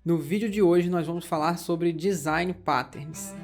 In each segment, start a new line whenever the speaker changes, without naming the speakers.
No vídeo de hoje nós vamos falar sobre Design Patterns.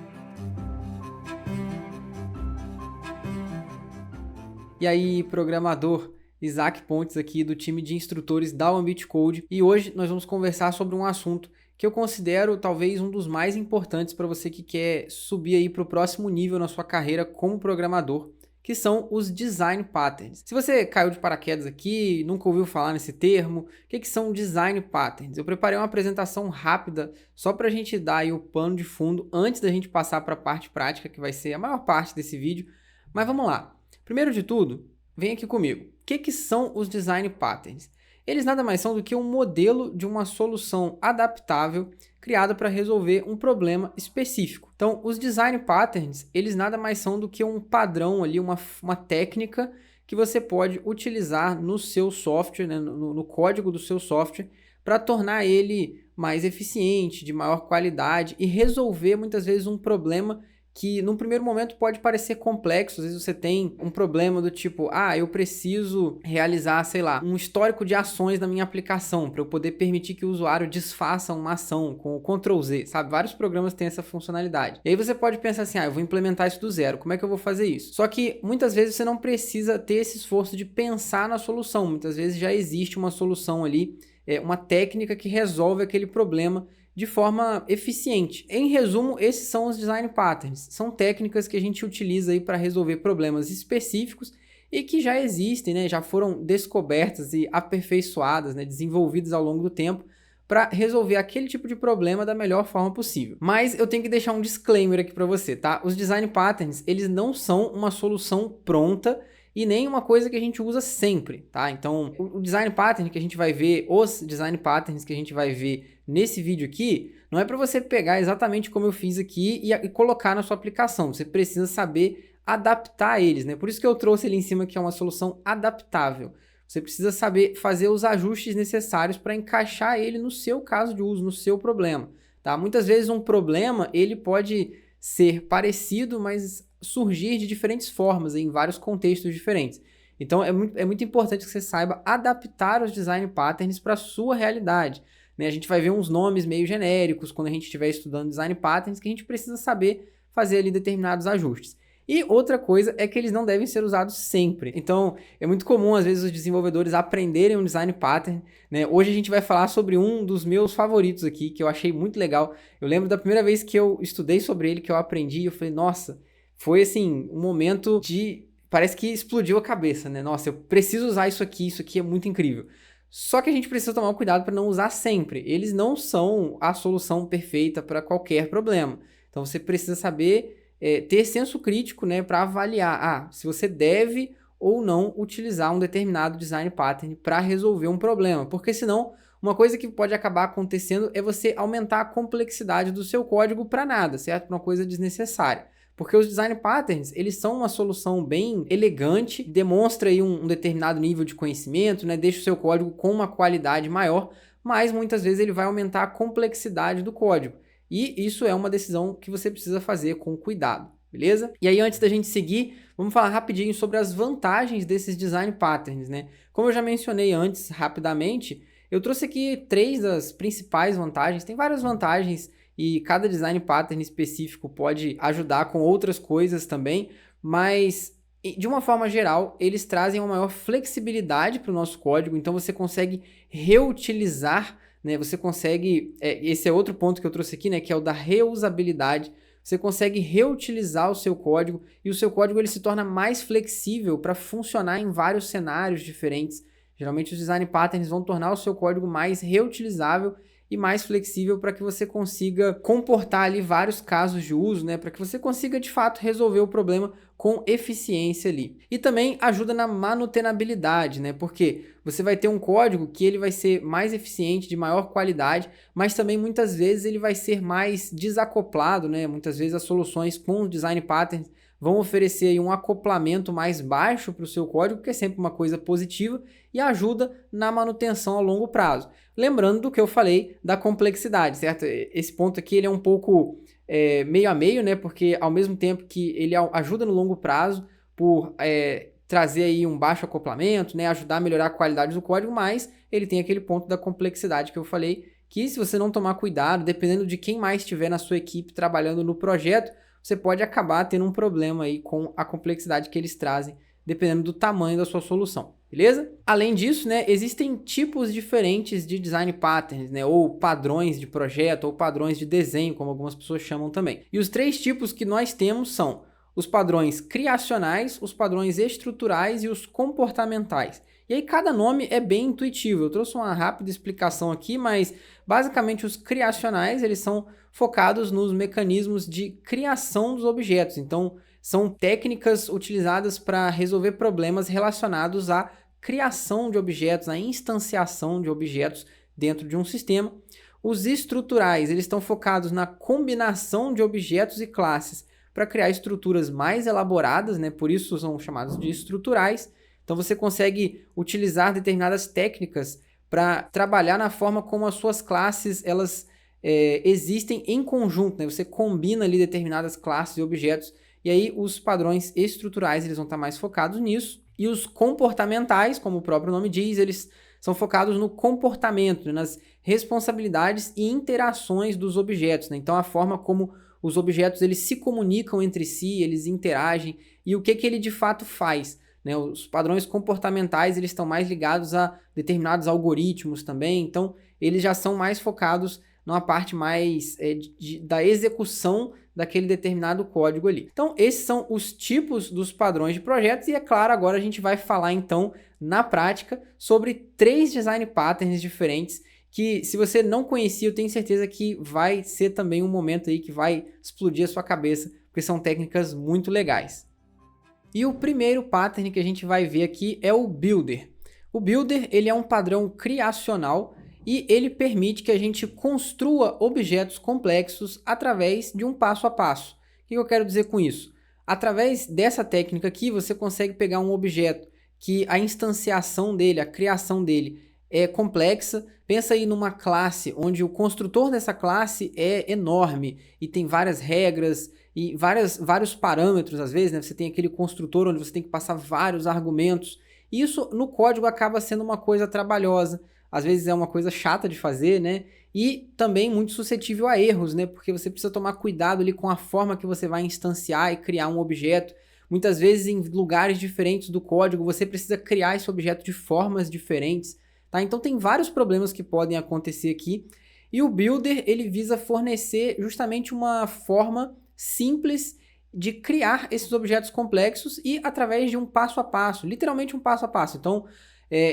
E aí, programador, Isaac Pontes aqui do time de instrutores da Ambit Code, e hoje nós vamos conversar sobre um assunto que eu considero talvez um dos mais importantes para você que quer subir aí para o próximo nível na sua carreira como programador, que são os Design Patterns. Se você caiu de paraquedas aqui, nunca ouviu falar nesse termo, o que são Design Patterns? Eu preparei uma apresentação rápida só para a gente dar aí o pano de fundo antes da gente passar para a parte prática, que vai ser a maior parte desse vídeo. Mas vamos lá. Primeiro de tudo, vem aqui comigo. O que são os Design Patterns? Eles nada mais são do que um modelo de uma solução adaptável criada para resolver um problema específico. Então, os Design Patterns, eles nada mais são do que um padrão ali, uma técnica que você pode utilizar no seu software, né, no código do seu software, para tornar ele mais eficiente, de maior qualidade e resolver muitas vezes um problema que num primeiro momento pode parecer complexo. Às vezes você tem um problema do tipo, eu preciso realizar, sei lá, um histórico de ações na minha aplicação para eu poder permitir que o usuário desfaça uma ação com o Ctrl Z, sabe? Vários programas têm essa funcionalidade. E aí você pode pensar assim, eu vou implementar isso do zero, como é que eu vou fazer isso? Só que muitas vezes você não precisa ter esse esforço de pensar na solução, muitas vezes já existe uma solução ali, uma técnica que resolve aquele problema de forma eficiente. Em resumo, esses são os Design Patterns. São técnicas que a gente utiliza aí para resolver problemas específicos e que já existem, né? Já foram descobertas e aperfeiçoadas, né? Desenvolvidas ao longo do tempo para resolver aquele tipo de problema da melhor forma possível. Mas eu tenho que deixar um disclaimer aqui para você, tá? Os Design Patterns, eles não são uma solução pronta e nem uma coisa que a gente usa sempre, tá? Então, o Design Pattern que a gente vai ver, os Design Patterns que a gente vai ver nesse vídeo aqui, não é para você pegar exatamente como eu fiz aqui e colocar na sua aplicação. Você precisa saber adaptar eles, né? Por isso que eu trouxe ali em cima que é uma solução adaptável. Você precisa saber fazer os ajustes necessários para encaixar ele no seu caso de uso, no seu problema, tá? Muitas vezes um problema, ele pode ser parecido, mas surgir de diferentes formas, em vários contextos diferentes. Então é muito importante que você saiba adaptar os Design Patterns para a sua realidade, né? A gente vai ver uns nomes meio genéricos quando a gente estiver estudando Design Patterns que a gente precisa saber fazer ali determinados ajustes. E outra coisa é que eles não devem ser usados sempre. Então, é muito comum, às vezes, os desenvolvedores aprenderem um Design Pattern, né? Hoje a gente vai falar sobre um dos meus favoritos aqui, que eu achei muito legal. Eu lembro da primeira vez que eu estudei sobre ele, que eu aprendi, eu falei, nossa, foi assim, um momento de... Parece que explodiu a cabeça, né? Nossa, eu preciso usar isso aqui é muito incrível. Só que a gente precisa tomar cuidado para não usar sempre. Eles não são a solução perfeita para qualquer problema. Então, você precisa saber... ter senso crítico, né, para avaliar se você deve ou não utilizar um determinado design pattern para resolver um problema, porque senão uma coisa que pode acabar acontecendo é você aumentar a complexidade do seu código para nada, certo? Para uma coisa desnecessária. Porque os design patterns, eles são uma solução bem elegante, demonstra aí um determinado nível de conhecimento, né, deixa o seu código com uma qualidade maior, mas muitas vezes ele vai aumentar a complexidade do código. E isso é uma decisão que você precisa fazer com cuidado, beleza? E aí, antes da gente seguir, vamos falar rapidinho sobre as vantagens desses Design Patterns, né? Como eu já mencionei antes, rapidamente, eu trouxe aqui 3 das principais vantagens. Tem várias vantagens e cada Design Pattern específico pode ajudar com outras coisas também, mas de uma forma geral, eles trazem uma maior flexibilidade para o nosso código, então você consegue reutilizar, né, você consegue, esse é outro ponto que eu trouxe aqui, né, que é o da reusabilidade. Você consegue reutilizar o seu código e o seu código ele se torna mais flexível para funcionar em vários cenários diferentes. Geralmente os Design Patterns vão tornar o seu código mais reutilizável e mais flexível para que você consiga comportar ali vários casos de uso, né, para que você consiga de fato resolver o problema com eficiência ali. E também ajuda na manutenabilidade, né, porque você vai ter um código que ele vai ser mais eficiente, de maior qualidade, mas também muitas vezes ele vai ser mais desacoplado, né, muitas vezes as soluções com o Design Patterns vão oferecer aí um acoplamento mais baixo para o seu código, que é sempre uma coisa positiva e ajuda na manutenção a longo prazo. Lembrando do que eu falei da complexidade, certo? Esse ponto aqui ele é um pouco meio a meio, né? Porque ao mesmo tempo que ele ajuda no longo prazo por trazer aí um baixo acoplamento, né? Ajudar a melhorar a qualidade do código, mas ele tem aquele ponto da complexidade que eu falei que se você não tomar cuidado, dependendo de quem mais estiver na sua equipe trabalhando no projeto, você pode acabar tendo um problema aí com a complexidade que eles trazem, dependendo do tamanho da sua solução, beleza? Além disso, né, existem tipos diferentes de design patterns, né, ou padrões de projeto, ou padrões de desenho, como algumas pessoas chamam também. E os 3 tipos que nós temos são os padrões criacionais, os padrões estruturais e os comportamentais. E aí cada nome é bem intuitivo. Eu trouxe uma rápida explicação aqui, mas basicamente os criacionais, eles são focados nos mecanismos de criação dos objetos. Então, são técnicas utilizadas para resolver problemas relacionados à criação de objetos, à instanciação de objetos dentro de um sistema. Os estruturais, eles estão focados na combinação de objetos e classes para criar estruturas mais elaboradas, né? Por isso são chamados de estruturais. Então você consegue utilizar determinadas técnicas para trabalhar na forma como as suas classes elas existem em conjunto, né? Você combina ali determinadas classes e objetos, e aí os padrões estruturais eles vão estar mais focados nisso. E os comportamentais, como o próprio nome diz, eles são focados no comportamento, nas responsabilidades e interações dos objetos, né? Então a forma como os objetos eles se comunicam entre si, eles interagem e o que ele de fato faz, né? Os padrões comportamentais eles estão mais ligados a determinados algoritmos também, então eles já são mais focados numa parte mais da execução daquele determinado código ali. Então esses são os tipos dos padrões de projetos e é claro, agora a gente vai falar então na prática sobre 3 design patterns diferentes que se você não conhecia, eu tenho certeza que vai ser também um momento aí que vai explodir a sua cabeça, porque são técnicas muito legais. E o primeiro pattern que a gente vai ver aqui é o Builder. O Builder ele é um padrão criacional e ele permite que a gente construa objetos complexos através de um passo a passo. O que eu quero dizer com isso? Através dessa técnica aqui, você consegue pegar um objeto que a instanciação dele, a criação dele é complexa. Pensa aí numa classe onde o construtor dessa classe é enorme e tem várias regras e vários parâmetros às vezes, né? Você tem aquele construtor onde você tem que passar vários argumentos. Isso no código acaba sendo uma coisa trabalhosa, às vezes é uma coisa chata de fazer, né? E também muito suscetível a erros, né? Porque você precisa tomar cuidado ali com a forma que você vai instanciar e criar um objeto. Muitas vezes em lugares diferentes do código você precisa criar esse objeto de formas diferentes. Tá? Então tem vários problemas que podem acontecer aqui e o Builder ele visa fornecer justamente uma forma simples de criar esses objetos complexos e através de um passo a passo, literalmente um passo a passo. Então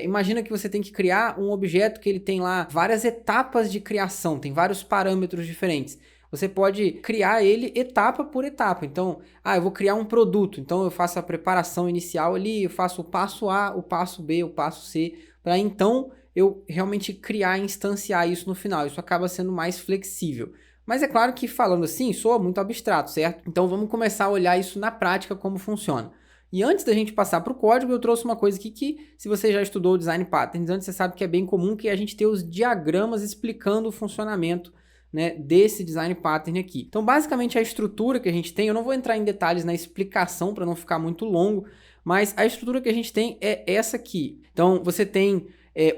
imagina que você tem que criar um objeto que ele tem lá várias etapas de criação, tem vários parâmetros diferentes. Você pode criar ele etapa por etapa. Então, eu vou criar um produto, então eu faço a preparação inicial ali, eu faço o passo A, o passo B, o passo C, para então eu realmente criar e instanciar isso no final. Isso acaba sendo mais flexível. Mas é claro que falando assim, soa muito abstrato, certo? Então vamos começar a olhar isso na prática, como funciona. E antes da gente passar para o código, eu trouxe uma coisa aqui que, se você já estudou o Design Patterns antes, você sabe que é bem comum que a gente ter os diagramas explicando o funcionamento, né, desse Design Pattern aqui. Então basicamente a estrutura que a gente tem, eu não vou entrar em detalhes na explicação para não ficar muito longo, mas a estrutura que a gente tem é essa aqui. Então você tem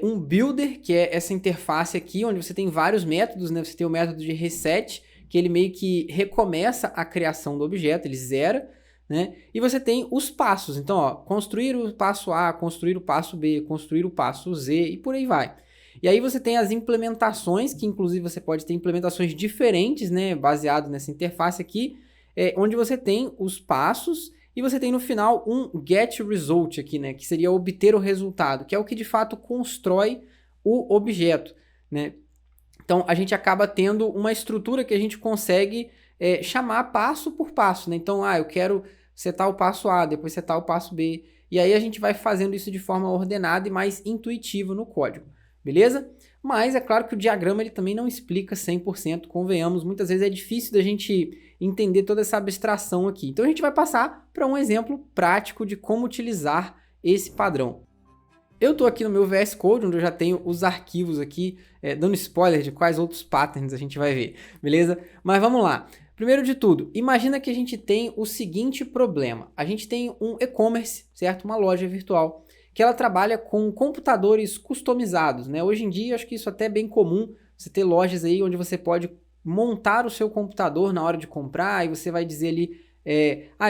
um builder, que é essa interface aqui, onde você tem vários métodos, né? Você tem o método de reset, que ele meio que recomeça a criação do objeto, ele zera, né? E você tem os passos. Então, ó, construir o passo A, construir o passo B, construir o passo Z e por aí vai. E aí você tem as implementações, que inclusive você pode ter implementações diferentes, né? Baseado nessa interface aqui, onde você tem os passos e você tem no final um get result aqui, né? Que seria obter o resultado, que é o que de fato constrói o objeto, né? Então a gente acaba tendo uma estrutura que a gente consegue chamar passo por passo, né? Então, eu quero setar o passo A, depois setar o passo B, e aí a gente vai fazendo isso de forma ordenada e mais intuitiva no código, beleza? Mas é claro que o diagrama ele também não explica 100%, convenhamos, muitas vezes é difícil da gente entender toda essa abstração aqui. Então a gente vai passar para um exemplo prático de como utilizar esse padrão. Eu estou aqui no meu VS Code, onde eu já tenho os arquivos aqui, dando spoiler de quais outros patterns a gente vai ver, beleza? Mas vamos lá. Primeiro de tudo, imagina que a gente tem o seguinte problema. A gente tem um e-commerce, certo? Uma loja virtual, que ela trabalha com computadores customizados, né? Hoje em dia, acho que isso até é bem comum. você ter lojas aí onde você pode montar o seu computador na hora de comprar e você vai dizer ali,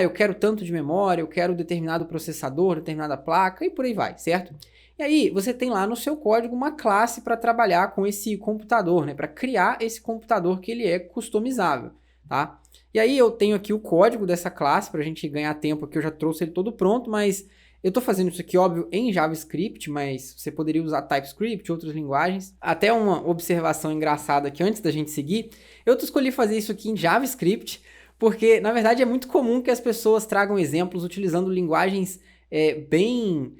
eu quero tanto de memória, eu quero determinado processador, determinada placa e por aí vai, certo? E aí você tem lá no seu código uma classe para trabalhar com esse computador, né? Para criar esse computador que ele é customizável, tá? E aí eu tenho aqui o código dessa classe para a gente ganhar tempo aqui, eu já trouxe ele todo pronto, mas eu estou fazendo isso aqui, óbvio, em JavaScript, mas você poderia usar TypeScript, outras linguagens. Até uma observação engraçada aqui antes da gente seguir, eu escolhi fazer isso aqui em JavaScript, porque na verdade é muito comum que as pessoas tragam exemplos utilizando linguagens bem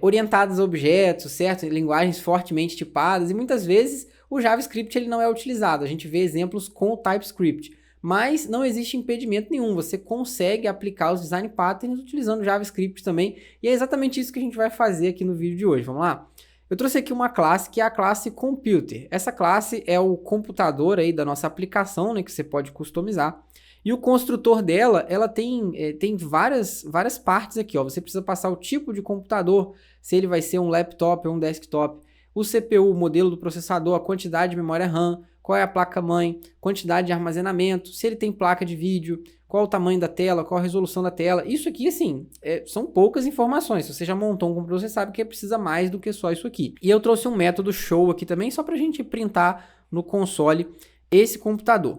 orientadas a objetos, certo? Linguagens fortemente tipadas, e muitas vezes o JavaScript ele não é utilizado. A gente vê exemplos com o TypeScript. Mas não existe impedimento nenhum, você consegue aplicar os design patterns utilizando JavaScript também, e é exatamente isso que a gente vai fazer aqui no vídeo de hoje, vamos lá? Eu trouxe aqui uma classe que é a classe Computer. Essa classe é o computador aí da nossa aplicação, né, que você pode customizar, e o construtor dela, ela tem várias partes aqui, ó. Você precisa passar o tipo de computador, se ele vai ser um laptop ou um desktop, o CPU, o modelo do processador, a quantidade de memória RAM, qual é a placa-mãe, quantidade de armazenamento, se ele tem placa de vídeo, qual o tamanho da tela, qual a resolução da tela. Isso aqui, assim, são poucas informações. Se você já montou um computador, você sabe que precisa mais do que só isso aqui. E eu trouxe um método show aqui também, só para a gente printar no console esse computador.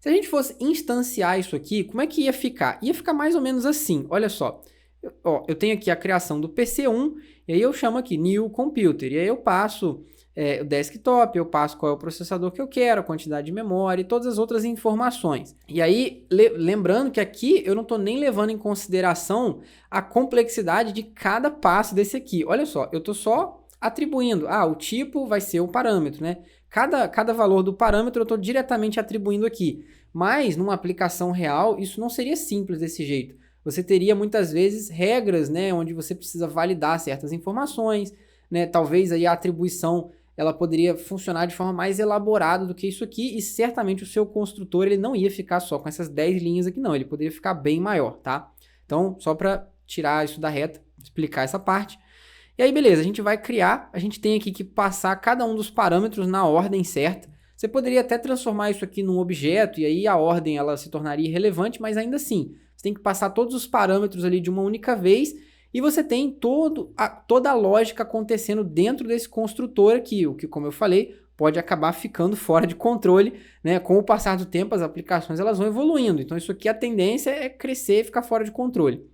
Se a gente fosse instanciar isso aqui, como é que ia ficar? Ia ficar mais ou menos assim, olha só. Eu tenho aqui a criação do PC1, e aí eu chamo aqui New Computer, e aí eu passo o desktop, eu passo qual é o processador que eu quero, a quantidade de memória e todas as outras informações. E aí, lembrando que aqui eu não estou nem levando em consideração a complexidade de cada passo desse aqui. Olha só, eu estou só atribuindo, o tipo vai ser o parâmetro, né? Cada valor do parâmetro eu estou diretamente atribuindo aqui. Mas numa aplicação real, isso não seria simples desse jeito. Você teria muitas vezes regras, né, onde você precisa validar certas informações, né? Talvez aí a atribuição ela poderia funcionar de forma mais elaborada do que isso aqui, e certamente o seu construtor ele não ia ficar só com essas 10 linhas aqui não, ele poderia ficar bem maior, tá? Então, só para tirar isso da reta, explicar essa parte. E aí, beleza, a gente vai criar, a gente tem aqui que passar cada um dos parâmetros na ordem certa. Você poderia até transformar isso aqui num objeto, e aí a ordem ela se tornaria irrelevante, mas ainda assim, você tem que passar todos os parâmetros ali de uma única vez, e você tem toda a lógica acontecendo dentro desse construtor aqui, o que, como eu falei, pode acabar ficando fora de controle, né? Com o passar do tempo, as aplicações elas vão evoluindo. Então, isso aqui, a tendência é crescer e ficar fora de controle.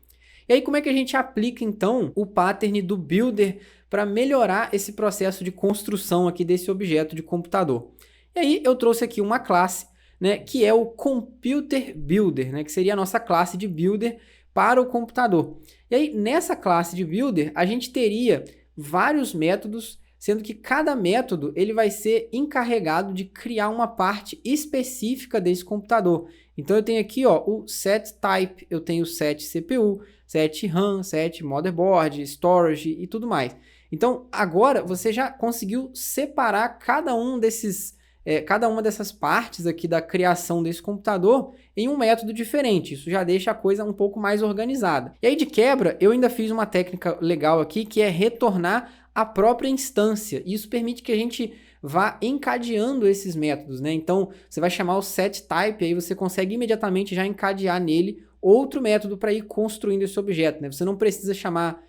E aí, como é que a gente aplica, então, o pattern do Builder para melhorar esse processo de construção aqui desse objeto de computador? E aí, eu trouxe aqui uma classe, né, que é o Computer Builder, né, que seria a nossa classe de Builder para o computador. E aí, nessa classe de Builder, a gente teria vários métodos, sendo que cada método ele vai ser encarregado de criar uma parte específica desse computador. Então, eu tenho aqui o setType, eu tenho set CPU, set RAM, set motherboard, storage e tudo mais. Então, agora você já conseguiu separar cada uma dessas partes aqui da criação desse computador em um método diferente. Isso já deixa a coisa um pouco mais organizada. E aí, de quebra, eu ainda fiz uma técnica legal aqui, que é retornar a própria instância. Isso permite que a gente vá encadeando esses métodos, né? Então, você vai chamar o setType, aí você consegue imediatamente já encadear nele outro método para ir construindo esse objeto, né? Você não precisa chamar,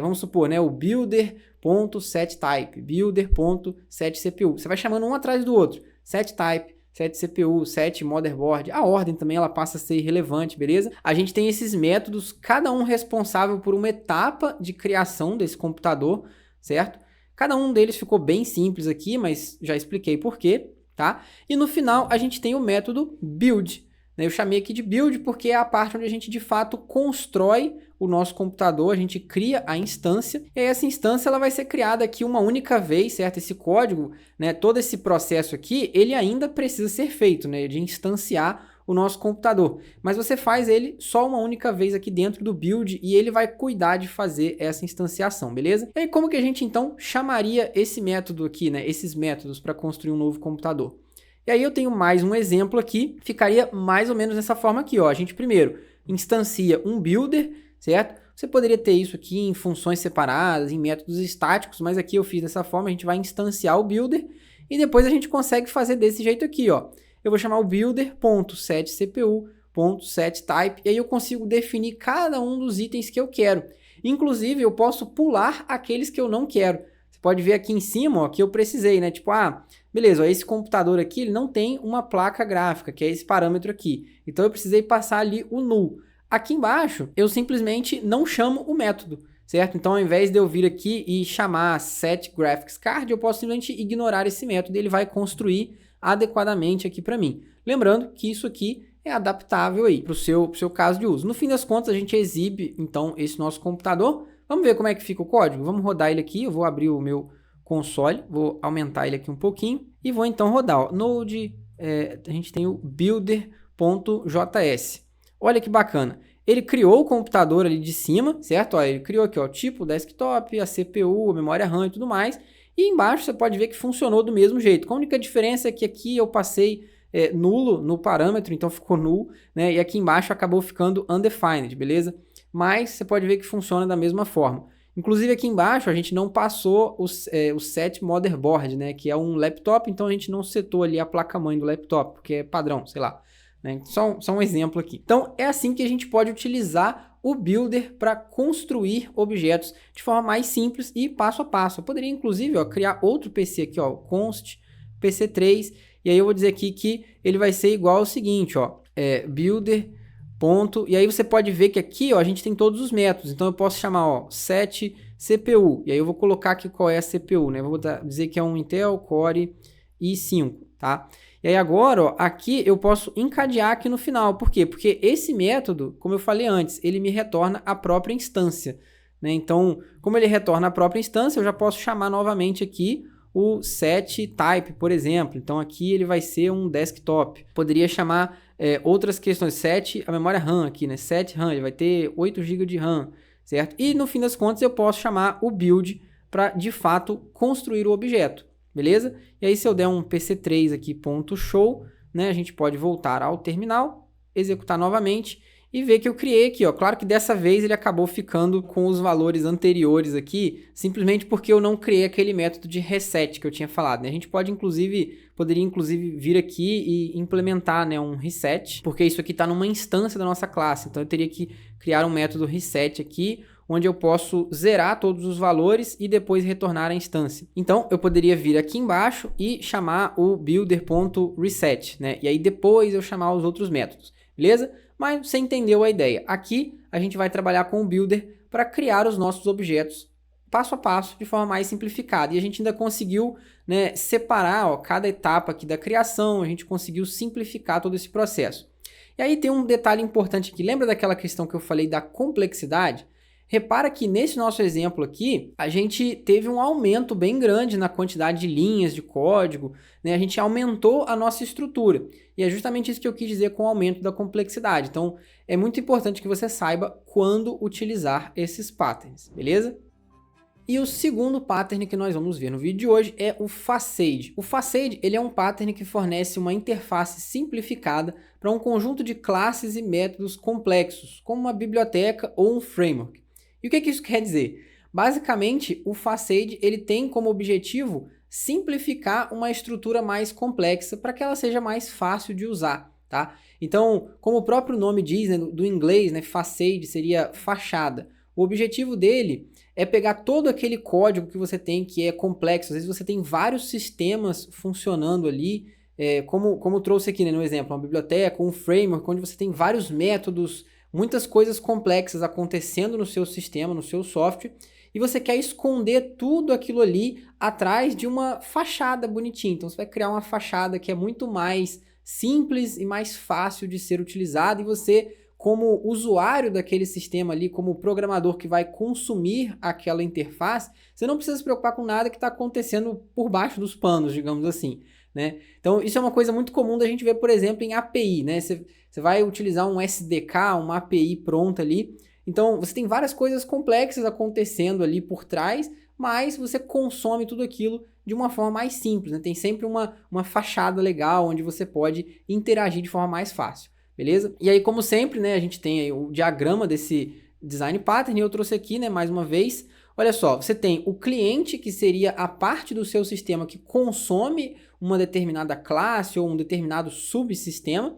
vamos supor, né, o builder.setType, builder.setCPU. Você vai chamando um atrás do outro. setType, setCPU, setMotherboard. A ordem também ela passa a ser irrelevante, beleza? A gente tem esses métodos, cada um responsável por uma etapa de criação desse computador, certo? Cada um deles ficou bem simples aqui, mas já expliquei por quê, tá? E no final a gente tem o método build. Eu chamei aqui de build porque é a parte onde a gente de fato constrói o nosso computador, a gente cria a instância, e aí essa instância ela vai ser criada aqui uma única vez, certo? Esse código, né, todo esse processo aqui, ele ainda precisa ser feito, né, de instanciar o nosso computador, mas você faz ele só uma única vez aqui dentro do build e ele vai cuidar de fazer essa instanciação, beleza? E aí como que a gente então chamaria esse método aqui, né, esses métodos para construir um novo computador? E aí eu tenho mais um exemplo aqui, ficaria mais ou menos dessa forma aqui, ó. A gente primeiro instancia um builder, certo? Você poderia ter isso aqui em funções separadas, em métodos estáticos, mas aqui eu fiz dessa forma, a gente vai instanciar o builder, e depois a gente consegue fazer desse jeito aqui, ó. Eu vou chamar o builder.setCPU.setType, e aí eu consigo definir cada um dos itens que eu quero. Inclusive, eu posso pular aqueles que eu não quero. Você pode ver aqui em cima, ó, que eu precisei, né? Tipo, beleza, ó, esse computador aqui ele não tem uma placa gráfica, que é esse parâmetro aqui. Então eu precisei passar ali o null. Aqui embaixo, eu simplesmente não chamo o método, certo? Então, ao invés de eu vir aqui e chamar setGraphicsCard, eu posso simplesmente ignorar esse método e ele vai construir adequadamente aqui para mim. Lembrando que isso aqui é adaptável aí para o seu caso de uso. No fim das contas, a gente exibe, então, esse nosso computador. Vamos ver como é que fica o código? Vamos rodar ele aqui. Eu vou abrir o meu console, vou aumentar ele aqui um pouquinho e vou então rodar. Ó, Node, a gente tem o builder.js. Olha que bacana. Ele criou o computador ali de cima, certo? Ó, ele criou aqui, ó, tipo desktop, a CPU, a memória RAM e tudo mais. E embaixo você pode ver que funcionou do mesmo jeito. A única diferença é que aqui eu passei nulo no parâmetro, então ficou null, né? E aqui embaixo acabou ficando undefined, beleza? Mas você pode ver que funciona da mesma forma. Inclusive aqui embaixo a gente não passou o set motherboard, né? Que é um laptop, então a gente não setou ali a placa-mãe do laptop, porque é padrão, sei lá. Né? Só um exemplo aqui. Então, é assim que a gente pode utilizar o Builder para construir objetos de forma mais simples e passo a passo. Eu poderia, inclusive, ó, criar outro PC aqui, ó, const PC3, e aí eu vou dizer aqui que ele vai ser igual ao seguinte, ó, builder. E aí você pode ver que aqui, ó, a gente tem todos os métodos. Então, eu posso chamar, ó, set CPU, e aí eu vou colocar aqui qual é a CPU, né? Eu vou dizer que é um Intel Core i5, tá? E aí agora, ó, aqui eu posso encadear aqui no final. Por quê? Porque esse método, como eu falei antes, ele me retorna a própria instância, né? Então, como ele retorna a própria instância, eu já posso chamar novamente aqui o setType, por exemplo. Então, aqui ele vai ser um desktop. Poderia chamar outras questões. Set, a memória RAM aqui, né? Set RAM, ele vai ter 8 GB de RAM, certo? E, no fim das contas, eu posso chamar o build para, de fato, construir o objeto. Beleza? E aí se eu der um PC3 aqui, .show, né, a gente pode voltar ao terminal, executar novamente e ver que eu criei aqui, ó. Claro que dessa vez ele acabou ficando com os valores anteriores aqui, simplesmente porque eu não criei aquele método de reset que eu tinha falado, né? A gente poderia inclusive vir aqui e implementar, né, um reset, porque isso aqui está numa instância da nossa classe, então eu teria que criar um método reset aqui, onde eu posso zerar todos os valores e depois retornar à instância. Então, eu poderia vir aqui embaixo e chamar o builder.reset, né? E aí depois eu chamar os outros métodos, beleza? Mas você entendeu a ideia. Aqui, a gente vai trabalhar com o builder para criar os nossos objetos passo a passo, de forma mais simplificada. E a gente ainda conseguiu, né, separar, ó, cada etapa aqui da criação, a gente conseguiu simplificar todo esse processo. E aí tem um detalhe importante aqui. Lembra daquela questão que eu falei da complexidade? Repara que nesse nosso exemplo aqui, a gente teve um aumento bem grande na quantidade de linhas de código, né? A gente aumentou a nossa estrutura. E é justamente isso que eu quis dizer com o aumento da complexidade. Então, é muito importante que você saiba quando utilizar esses patterns, beleza? E o segundo pattern que nós vamos ver no vídeo de hoje é o Facade. O Facade, ele é um pattern que fornece uma interface simplificada para um conjunto de classes e métodos complexos, como uma biblioteca ou um framework. E o que isso quer dizer? Basicamente, o Facade ele tem como objetivo simplificar uma estrutura mais complexa para que ela seja mais fácil de usar, tá? Então, como o próprio nome diz, né, do inglês, né, Facade seria fachada. O objetivo dele é pegar todo aquele código que você tem que é complexo. Às vezes você tem vários sistemas funcionando ali, como trouxe aqui, né, no exemplo, uma biblioteca, um framework, onde você tem vários métodos, muitas coisas complexas acontecendo no seu sistema, no seu software, e você quer esconder tudo aquilo ali atrás de uma fachada bonitinha. Então você vai criar uma fachada que é muito mais simples e mais fácil de ser utilizada, e você, como usuário daquele sistema ali, como programador que vai consumir aquela interface, você não precisa se preocupar com nada que está acontecendo por baixo dos panos, digamos assim, né? Então isso é uma coisa muito comum da gente ver, por exemplo, em API, né? Você vai utilizar um SDK, uma API pronta ali, então você tem várias coisas complexas acontecendo ali por trás, mas você consome tudo aquilo de uma forma mais simples, né? Tem sempre uma fachada legal onde você pode interagir de forma mais fácil, beleza? E aí, como sempre, né, a gente tem aí o diagrama desse design pattern, e eu trouxe aqui, né, mais uma vez, Olha só, você tem o cliente, que seria a parte do seu sistema que consome uma determinada classe ou um determinado subsistema.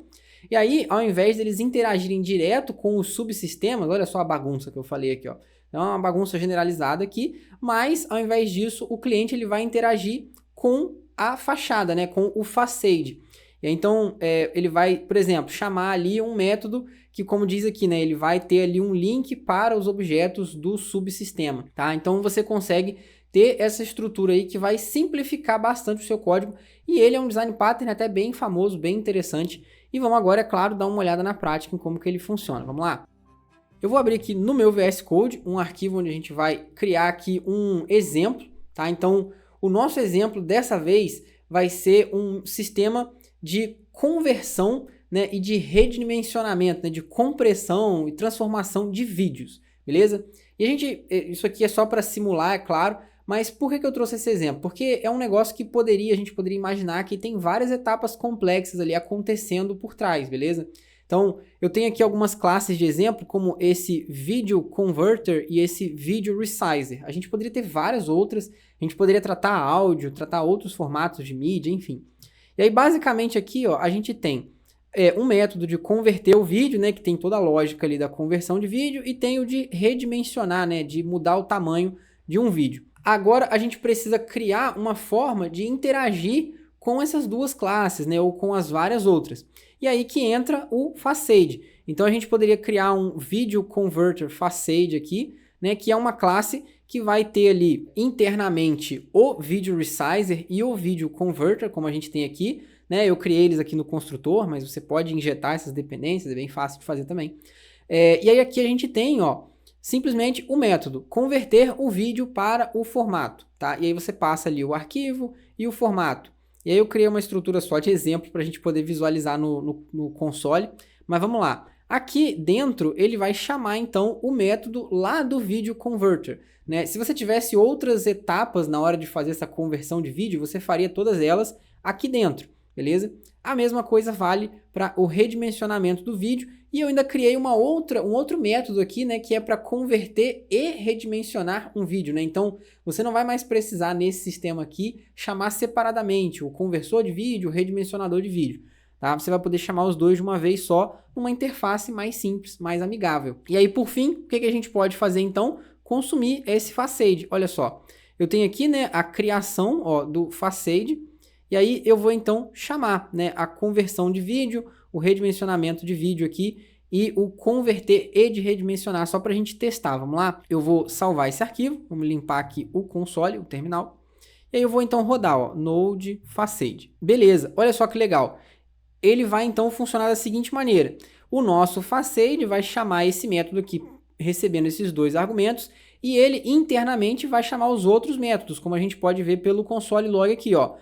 E aí, ao invés deles interagirem direto com os subsistemas, olha só a bagunça que eu falei aqui, ó. É uma bagunça generalizada aqui, mas ao invés disso, o cliente ele vai interagir com a fachada, né, com o facade. E aí, então, ele vai, por exemplo, chamar ali um método que, como diz aqui, né, ele vai ter ali um link para os objetos do subsistema, tá? Então, você consegue ter essa estrutura aí que vai simplificar bastante o seu código, e ele é um design pattern até bem famoso, bem interessante. E vamos agora, é claro, dar uma olhada na prática em como que ele funciona. Vamos lá? Eu vou abrir aqui no meu VS Code um arquivo onde a gente vai criar aqui um exemplo, tá? Então, o nosso exemplo dessa vez vai ser um sistema de conversão, né, e de redimensionamento, né, de compressão e transformação de vídeos, beleza? E isso aqui é só para simular, é claro, mas por que eu trouxe esse exemplo? Porque é um negócio que a gente poderia imaginar que tem várias etapas complexas ali acontecendo por trás, beleza? Então, eu tenho aqui algumas classes de exemplo, como esse Video Converter e esse Video Resizer. A gente poderia ter várias outras, a gente poderia tratar áudio, tratar outros formatos de mídia, enfim. E aí, basicamente aqui, ó, a gente tem um método de converter o vídeo, né, que tem toda a lógica ali da conversão de vídeo, e tem o de redimensionar, né, de mudar o tamanho de um vídeo. Agora, a gente precisa criar uma forma de interagir com essas duas classes, né, ou com as várias outras. E aí que entra o facade. Então, a gente poderia criar um Video Converter Facade aqui, né, que é uma classe que vai ter ali internamente o Video Resizer e o Video Converter, como a gente tem aqui, né? Eu criei eles aqui no construtor, mas você pode injetar essas dependências, é bem fácil de fazer também. E aí aqui a gente tem, ó, simplesmente o método converter o vídeo para o formato, tá? E aí você passa ali o arquivo e o formato. E aí eu criei uma estrutura só de exemplo para a gente poder visualizar no console, mas vamos lá. Aqui dentro ele vai chamar então o método lá do Video Converter, né? Se você tivesse outras etapas na hora de fazer essa conversão de vídeo, você faria todas elas aqui dentro, beleza? A mesma coisa vale para o redimensionamento do vídeo, e eu ainda criei um outro método aqui, né, que é para converter e redimensionar um vídeo, né? Então, você não vai mais precisar nesse sistema aqui chamar separadamente o conversor de vídeo, o redimensionador de vídeo, tá? Você vai poder chamar os dois de uma vez só, numa interface mais simples, mais amigável. E aí, por fim, o que a gente pode fazer então? Consumir esse facade. Olha só, eu tenho aqui, né, a criação, ó, do facade, e aí eu vou então chamar, né, a conversão de vídeo, o redimensionamento de vídeo aqui e o converter e de redimensionar, só para a gente testar. Vamos lá? Eu vou salvar esse arquivo, vamos limpar aqui o console, o terminal, e aí eu vou então rodar, ó, Node Facade. Beleza, olha só que legal. Ele vai então funcionar da seguinte maneira: o nosso Facade vai chamar esse método aqui, recebendo esses dois argumentos, e ele internamente vai chamar os outros métodos, como a gente pode ver pelo console log aqui, ó.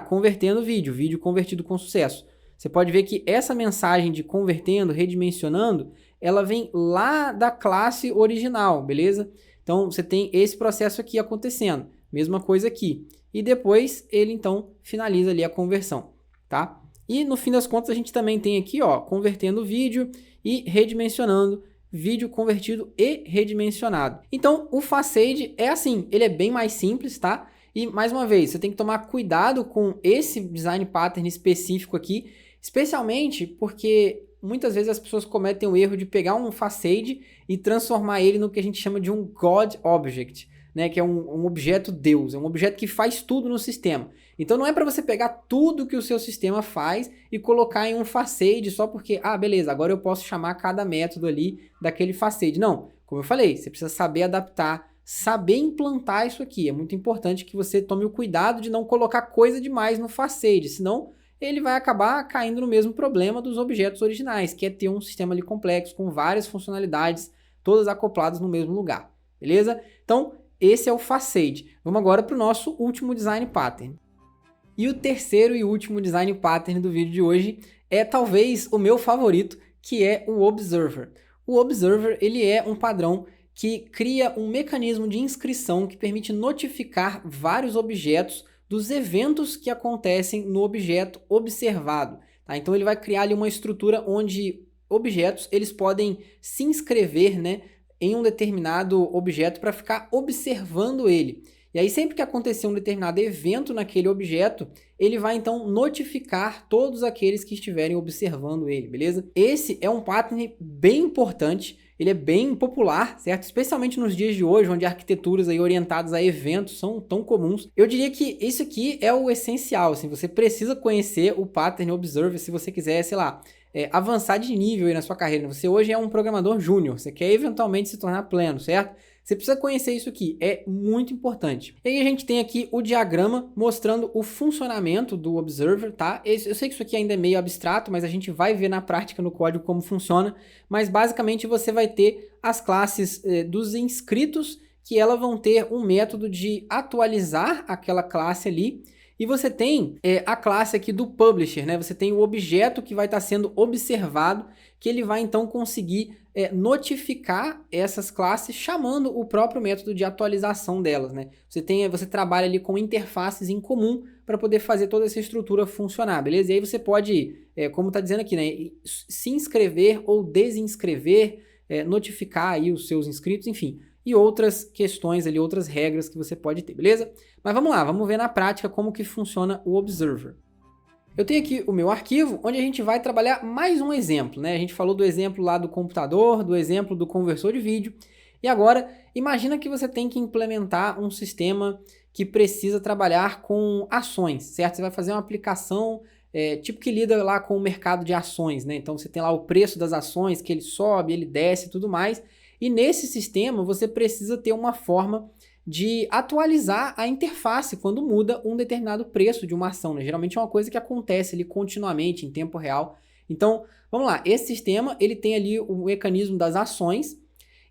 Convertendo vídeo, vídeo convertido com sucesso. Você pode ver que essa mensagem de convertendo, redimensionando, ela vem lá da classe original, beleza? Então, você tem esse processo aqui acontecendo. Mesma coisa aqui. E depois, ele então finaliza ali a conversão, tá? E no fim das contas, a gente também tem aqui, ó, convertendo vídeo e redimensionando vídeo convertido e redimensionado. Então, o Facade é assim, ele é bem mais simples, tá? E, mais uma vez, você tem que tomar cuidado com esse design pattern específico aqui, especialmente porque muitas vezes as pessoas cometem o erro de pegar um facade e transformar ele no que a gente chama de um God Object, né? Que é um objeto Deus, é um objeto que faz tudo no sistema. Então não é para você pegar tudo que o seu sistema faz e colocar em um facade só porque, beleza, agora eu posso chamar cada método ali daquele facade. Não, como eu falei, você precisa saber adaptar, saber implantar isso aqui. É muito importante que você tome o cuidado de não colocar coisa demais no facade, senão ele vai acabar caindo no mesmo problema dos objetos originais, que é ter um sistema ali complexo, com várias funcionalidades, todas acopladas no mesmo lugar, beleza? Então, esse é o facade. Vamos agora para o nosso último design pattern. E o terceiro e último design pattern do vídeo de hoje é talvez o meu favorito, que é o Observer. O Observer, ele é um padrão que cria um mecanismo de inscrição que permite notificar vários objetos dos eventos que acontecem no objeto observado, tá? Então ele vai criar ali uma estrutura onde objetos eles podem se inscrever, né, em um determinado objeto para ficar observando ele. E aí sempre que acontecer um determinado evento naquele objeto, ele vai então notificar todos aqueles que estiverem observando ele, beleza? Esse é um pattern bem importante, ele é bem popular, certo? Especialmente nos dias de hoje, onde arquiteturas aí orientadas a eventos são tão comuns. Eu diria que isso aqui é o essencial, assim, você precisa conhecer o pattern observer se você quiser, sei lá, avançar de nível aí na sua carreira. Você hoje é um programador júnior, você quer eventualmente se tornar pleno, certo? Você precisa conhecer isso aqui, é muito importante. E aí a gente tem aqui o diagrama mostrando o funcionamento do Observer, tá? Eu sei que isso aqui ainda é meio abstrato, mas a gente vai ver na prática no código como funciona. Mas basicamente você vai ter as classes dos inscritos, que elas vão ter um método de atualizar aquela classe ali. E você tem a classe aqui do Publisher, né? Você tem o objeto que vai estar sendo observado, que ele vai então conseguir notificar essas classes chamando o próprio método de atualização delas, né? Você trabalha ali com interfaces em comum para poder fazer toda essa estrutura funcionar, beleza? E aí você pode, como está dizendo aqui, né? Se inscrever ou desinscrever, notificar aí os seus inscritos, enfim. E outras questões ali, outras regras que você pode ter, beleza? Mas vamos lá, vamos ver na prática como que funciona o Observer. Eu tenho aqui o meu arquivo, onde a gente vai trabalhar mais um exemplo, né? A gente falou do exemplo lá do computador, do exemplo do conversor de vídeo. E agora, imagina que você tem que implementar um sistema que precisa trabalhar com ações, certo? Você vai fazer uma aplicação tipo que lida lá com o mercado de ações, né? Então você tem lá o preço das ações, que ele sobe, ele desce e tudo mais. E nesse sistema você precisa ter uma forma de atualizar a interface quando muda um determinado preço de uma ação, né? Geralmente é uma coisa que acontece ali continuamente, em tempo real. Então, vamos lá, esse sistema ele tem ali o mecanismo das ações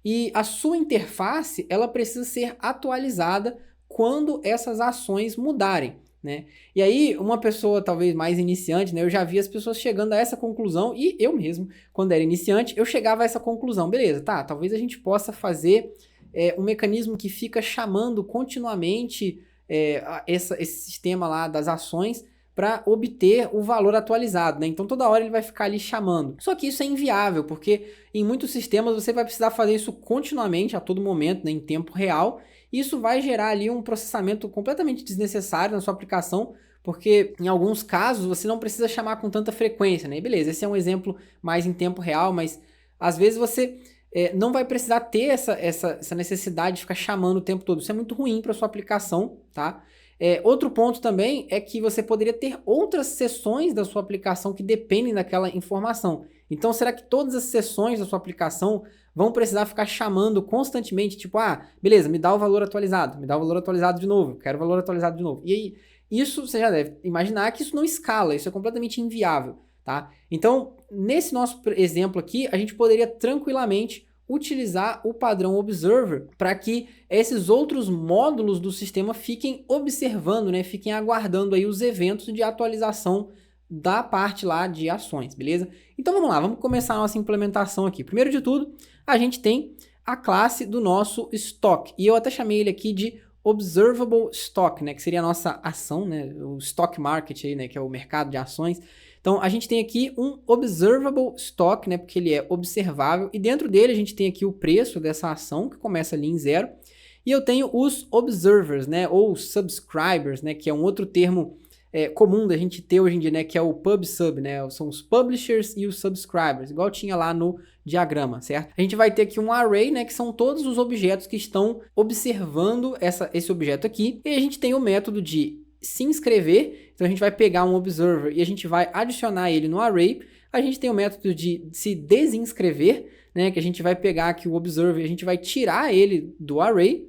e a sua interface ela precisa ser atualizada quando essas ações mudarem, né? E aí, uma pessoa talvez mais iniciante, né? Eu já vi as pessoas chegando a essa conclusão e eu mesmo, quando era iniciante, eu chegava a essa conclusão. Beleza, tá, talvez a gente possa fazer um mecanismo que fica chamando continuamente esse sistema lá das ações para obter o valor atualizado, né? Então toda hora ele vai ficar ali chamando. Só que isso é inviável, porque em muitos sistemas você vai precisar fazer isso continuamente, a todo momento, né, em tempo real. E isso vai gerar ali um processamento completamente desnecessário na sua aplicação, porque em alguns casos você não precisa chamar com tanta frequência, né? E beleza, esse é um exemplo mais em tempo real, mas às vezes você não vai precisar ter essa necessidade de ficar chamando o tempo todo. Isso é muito ruim para sua aplicação, tá? Outro ponto também é que você poderia ter outras seções da sua aplicação que dependem daquela informação. Então, será que todas as seções da sua aplicação vão precisar ficar chamando constantemente, tipo, beleza, me dá o valor atualizado, me dá o valor atualizado de novo, quero o valor atualizado de novo. E aí, isso você já deve imaginar que isso não escala, isso é completamente inviável, tá? Então, nesse nosso exemplo aqui, a gente poderia tranquilamente utilizar o padrão Observer para que esses outros módulos do sistema fiquem observando, né? Fiquem aguardando aí os eventos de atualização da parte lá de ações, beleza? Então vamos lá, vamos começar a nossa implementação aqui. Primeiro de tudo, a gente tem a classe do nosso Stock, e eu até chamei ele aqui de Observable Stock, né? Que seria a nossa ação, né? O Stock Market aí, né? Que é o mercado de ações. Então, a gente tem aqui um Observable Stock, né, porque ele é observável, e dentro dele a gente tem aqui o preço dessa ação, que começa ali em 0, e eu tenho os Observers, né, ou Subscribers, né, que é um outro termo comum da gente ter hoje em dia, né, que é o PubSub, né, são os Publishers e os Subscribers, igual tinha lá no diagrama, certo? A gente vai ter aqui um array, né, que são todos os objetos que estão observando esse objeto aqui, e a gente tem o método de se inscrever, então a gente vai pegar um observer e a gente vai adicionar ele no array. A gente tem o método de se desinscrever, né, que a gente vai pegar aqui o observer e a gente vai tirar ele do array.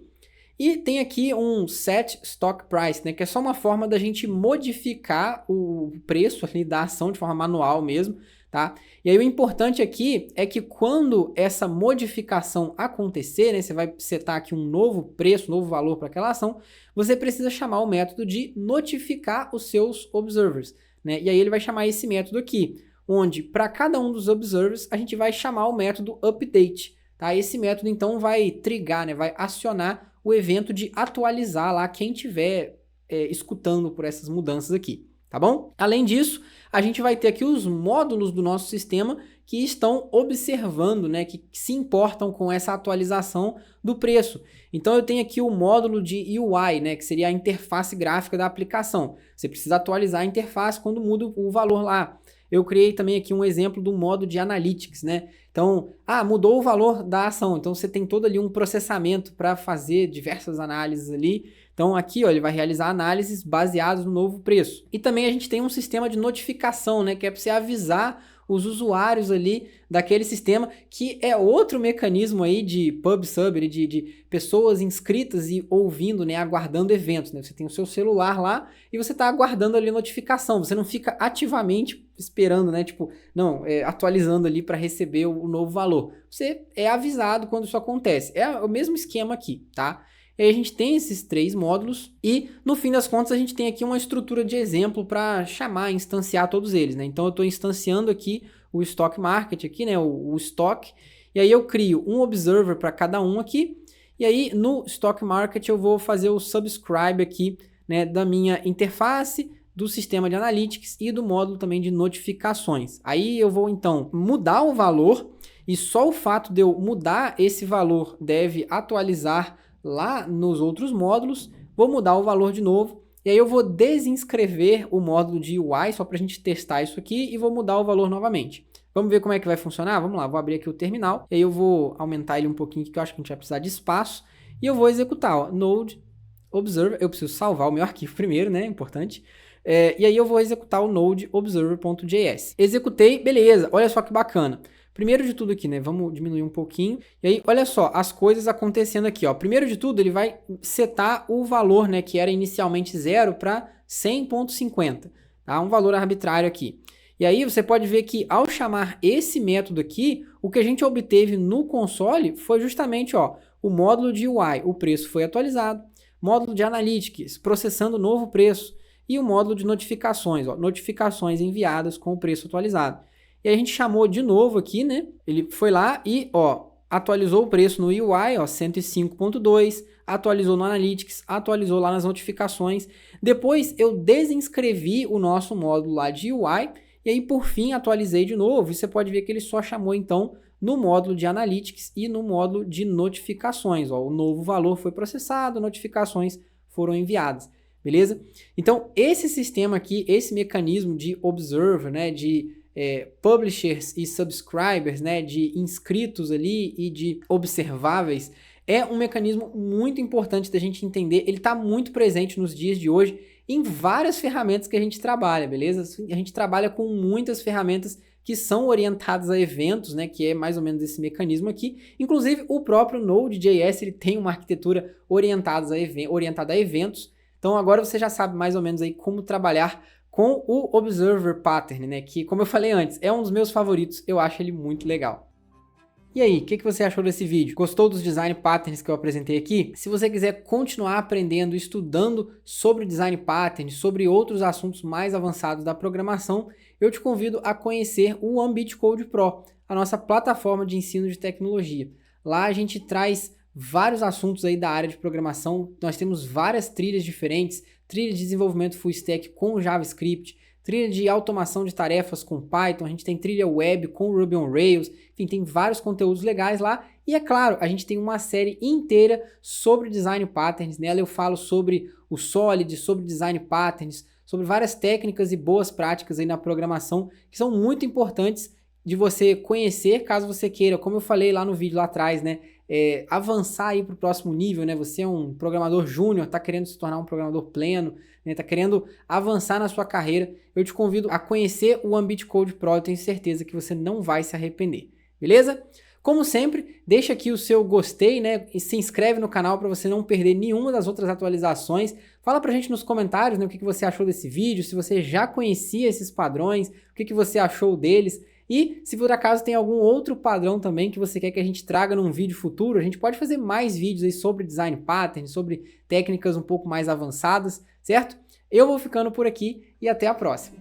E tem aqui um set stock price, né, que é só uma forma da gente modificar o preço ali da ação de forma manual mesmo, tá? E aí o importante aqui é que quando essa modificação acontecer, né, você vai setar aqui um novo preço, um novo valor para aquela ação, você precisa chamar o método de notificar os seus observers, né? E aí ele vai chamar esse método aqui, onde para cada um dos observers a gente vai chamar o método update, tá? Esse método então vai trigar, né, vai acionar o evento de atualizar lá quem estiver escutando por essas mudanças aqui. tá bom? Além disso, a gente vai ter aqui os módulos do nosso sistema que estão observando, né, que se importam com essa atualização do preço. Então eu tenho aqui o módulo de UI, né, que seria a interface gráfica da aplicação. Você precisa atualizar a interface quando muda o valor lá. Eu criei também aqui um exemplo do modo de Analytics, né? Então, mudou o valor da ação. Então, você tem todo ali um processamento para fazer diversas análises ali. Então, aqui, ó, ele vai realizar análises baseadas no novo preço. E também a gente tem um sistema de notificação, né? Que é para você avisar os usuários ali daquele sistema, que é outro mecanismo aí de pub-sub, de pessoas inscritas e ouvindo, né, aguardando eventos, né? Você tem o seu celular lá e você está aguardando ali a notificação, você não fica ativamente esperando, né, tipo, atualizando ali para receber o novo valor. Você é avisado quando isso acontece. É o mesmo esquema aqui, tá? E aí a gente tem esses 3 módulos e, no fim das contas, a gente tem aqui uma estrutura de exemplo para chamar, instanciar todos eles, né? Então, eu estou instanciando aqui o Stock Market, aqui, né? o Stock, e aí eu crio um Observer para cada um aqui, e aí no Stock Market eu vou fazer o Subscribe aqui, né, da minha interface, do sistema de Analytics e do módulo também de notificações. Aí eu vou, então, mudar o valor, e só o fato de eu mudar esse valor deve atualizar lá nos outros módulos, vou mudar o valor de novo, e aí eu vou desinscrever o módulo de UI, só para a gente testar isso aqui, e vou mudar o valor novamente. Vamos ver como é que vai funcionar? Vamos lá, vou abrir aqui o terminal, e aí eu vou aumentar ele um pouquinho, que eu acho que a gente vai precisar de espaço, e eu vou executar, ó, Node Observer, eu preciso salvar o meu arquivo primeiro, né, importante, e aí eu vou executar o Node Observer.js. Executei, beleza, olha só que bacana. Primeiro de tudo aqui, né, vamos diminuir um pouquinho, e aí, olha só, as coisas acontecendo aqui, ó. Primeiro de tudo, ele vai setar o valor, né, que era inicialmente 0 para 100.50, tá? Um valor arbitrário aqui. E aí você pode ver que ao chamar esse método aqui, o que a gente obteve no console foi justamente, ó, o módulo de UI, o preço foi atualizado, módulo de Analytics, processando o novo preço, e o módulo de notificações, ó, notificações enviadas com o preço atualizado. E a gente chamou de novo aqui, né? Ele foi lá e, ó, atualizou o preço no UI, ó, 105.2, atualizou no Analytics, atualizou lá nas notificações. Depois eu desinscrevi o nosso módulo lá de UI e aí por fim atualizei de novo. E você pode ver que ele só chamou então no módulo de Analytics e no módulo de notificações, ó. O novo valor foi processado, notificações foram enviadas. Beleza? Então esse sistema aqui, esse mecanismo de observer, né, de publishers e subscribers, né, de inscritos ali e de observáveis, é um mecanismo muito importante da gente entender. Ele está muito presente nos dias de hoje em várias ferramentas que a gente trabalha, beleza? A gente trabalha com muitas ferramentas que são orientadas a eventos, né, que é mais ou menos esse mecanismo aqui. Inclusive, o próprio Node.js ele tem uma arquitetura orientada a eventos. Então, agora você já sabe mais ou menos aí como trabalhar com o Observer Pattern, né, que, como eu falei antes, é um dos meus favoritos, eu acho ele muito legal. E aí, o que você achou desse vídeo? Gostou dos design patterns que eu apresentei aqui? Se você quiser continuar aprendendo, estudando sobre design patterns, sobre outros assuntos mais avançados da programação, eu te convido a conhecer o Ambit Code Pro, a nossa plataforma de ensino de tecnologia. Lá a gente traz vários assuntos aí da área de programação, nós temos várias trilhas diferentes, trilha de desenvolvimento full stack com JavaScript, trilha de automação de tarefas com Python, a gente tem trilha web com Ruby on Rails, enfim, tem vários conteúdos legais lá. E é claro, a gente tem uma série inteira sobre design patterns, nela eu falo sobre o Solid, sobre design patterns, sobre várias técnicas e boas práticas aí na programação que são muito importantes de você conhecer caso você queira, como eu falei lá no vídeo lá atrás, né? Avançar aí para o próximo nível, né? Você é um programador júnior, está querendo se tornar um programador pleno, né? Está querendo avançar na sua carreira, eu te convido a conhecer o Ambit Code Pro, eu tenho certeza que você não vai se arrepender, beleza? Como sempre, deixa aqui o seu gostei, né? E se inscreve no canal para você não perder nenhuma das outras atualizações. Fala pra gente nos comentários, né, o que você achou desse vídeo, se você já conhecia esses padrões, o que você achou deles. E se por acaso tem algum outro padrão também que você quer que a gente traga num vídeo futuro, a gente pode fazer mais vídeos aí sobre design pattern, sobre técnicas um pouco mais avançadas, certo? Eu vou ficando por aqui e até a próxima.